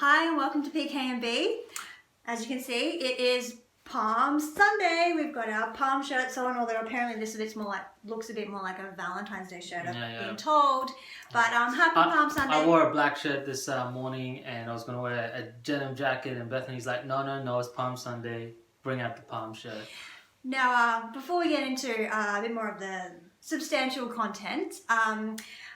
Hi and welcome to PKMB. As you can see, it is Palm Sunday. We've got our palm shirts on, although apparently this looks a bit more like a Valentine's Day shirt, I've been told. But happy Palm Sunday. I wore a black shirt this morning and I was going to wear a denim jacket, and Bethany's like, no, it's Palm Sunday. Bring out the palm shirt. Now, before we get into a bit more of the substantial content,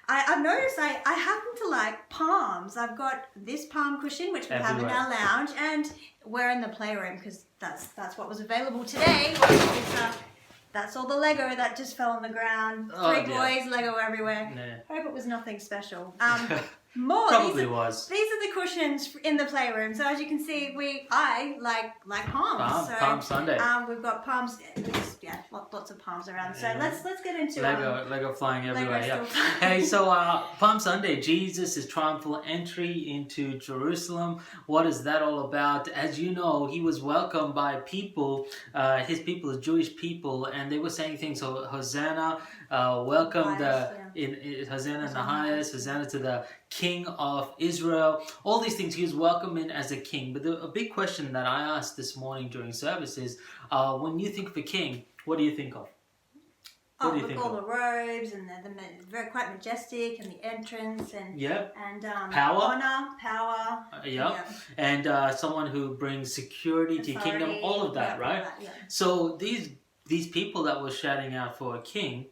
I've noticed I happen to like palms. I've got this palm cushion, which we have in our lounge, and we're in the playroom because that's what was available today. That's all the Lego that just fell on the ground. Three boys, Lego everywhere. Yeah. Hope it was nothing special. Probably was. These are the cushions in the playroom. So as you can see, I like palms. Palm Sunday. We've got palms. Lots of palms around. So let's get into Lego flying everywhere. Lego Hey, so Palm Sunday, Jesus' triumphal entry into Jerusalem. What is that all about? As you know, he was welcomed by people, his people, the Jewish people, and they were saying things. So Hosanna, welcome Hosanna in the highest, Hosanna to the King of Israel. All these things he was welcomed in as a king. But a big question that I asked this morning during service is, when you think of a king, what do you think of? All the robes, and they're very quite majestic, and the entrance, and power, honor, power, and someone who brings security to your kingdom, all of that, right? So these people that were shouting out for a king,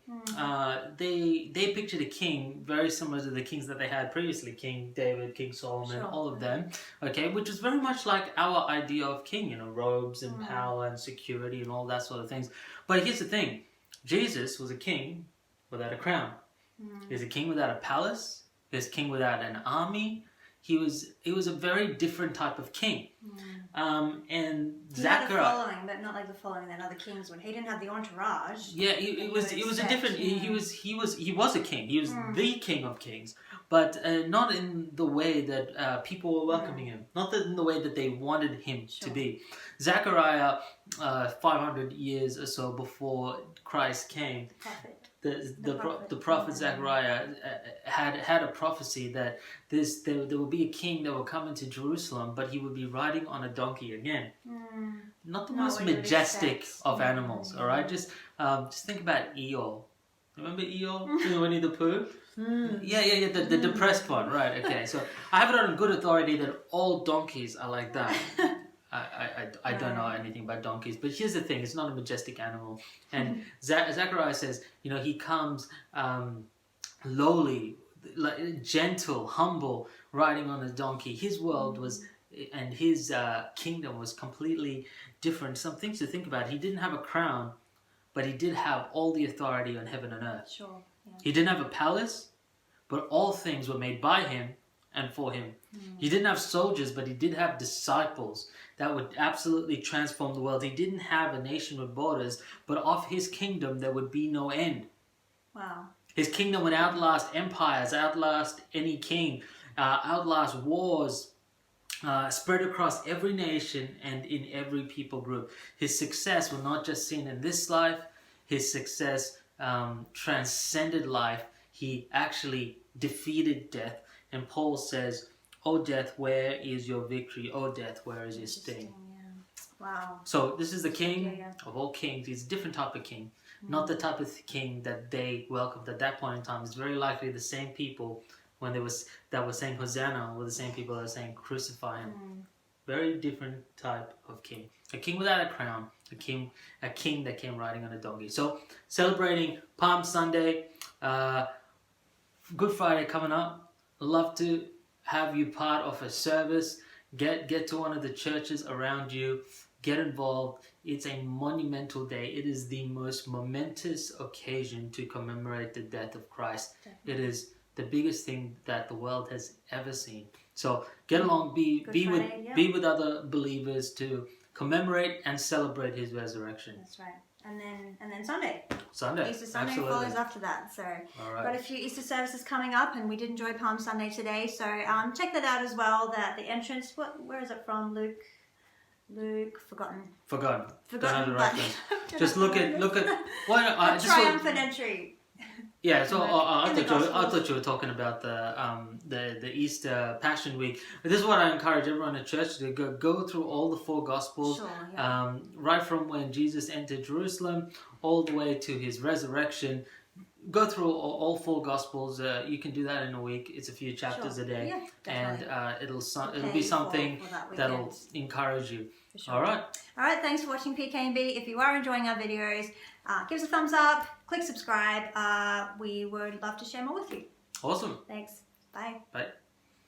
they pictured a king very similar to the kings that they had previously, King David, King Solomon, all of them, okay, which is very much like our idea of king, robes and power and security and all that sort of things. But here's the thing, Jesus was a king without a crown. He was a king without a palace. He was a king without an army. He was a very different type of king. And Zachariah, he had a following, but not like the following that other kings would. He didn't have the entourage. Yeah, it was a different. He was a king. He was the King of Kings, but not in the way that people were welcoming him. Not in the way that they wanted him to be. Zechariah, 500 years or so before Christ came. The prophet Zechariah had a prophecy that there will be a king that will come into Jerusalem, but he would be riding on a donkey again. Not the most majestic of animals, all right? Just think about Eeyore. Remember Eeyore? Winnie the Pooh? Yeah, the depressed one, right? Okay, so I have it on good authority that all donkeys are like that. I don't know anything about donkeys, but here's the thing, it's not a majestic animal. And Zechariah says, he comes lowly, gentle, humble, riding on a donkey. His world was, and his kingdom was completely different. Some things to think about. He didn't have a crown, but he did have all the authority on heaven and earth. Sure. Yeah. He didn't have a palace, but all things were made by him and for him. He didn't have soldiers, but he did have disciples that would absolutely transform the world. He didn't have a nation with borders, but of his kingdom there would be no end. Wow. His kingdom would outlast empires, outlast any king, outlast wars, spread across every nation and in every people group. His success was not just seen in this life, his success transcended life. He actually defeated death. And Paul says, "O death, where is your victory? O death, where is your sting?" Wow. So this is the king of all kings. He's a different type of king. Not the type of king that they welcomed at that point in time. It's very likely the same people that were saying Hosanna were the same people that were saying crucify him. Very different type of king. A king without a crown. A king that came riding on a donkey. So celebrating Palm Sunday, Good Friday coming up. Love to have you part of a service. Get to one of the churches around you. Get involved. It's a monumental day. It is the most momentous occasion to commemorate the death of Christ. Definitely. It is the biggest thing that the world has ever seen. So get along, be with other believers to commemorate and celebrate his resurrection. That's right. And then Sunday. Easter Sunday absolutely. Follows after that. So got a few Easter services coming up, and we did enjoy Palm Sunday today. So check that out as well. That the entrance. Where is it from? Luke. Forgotten. Don't have the reference. Just look at. Triumphant entry. Yeah, so I in the thought you were talking about the Easter Passion Week. But this is what I encourage everyone in church to go through all the four Gospels, Sure, yeah. right from when Jesus entered Jerusalem all the way to his resurrection. Go through all four Gospels. You can do that in a week. It's a few chapters a day, and it'll be something that'll encourage you. Sure. All right. All right. Thanks for watching PKB. If you are enjoying our videos, give us a thumbs up. Click subscribe. We would love to share more with you. Awesome. Thanks. Bye. Bye.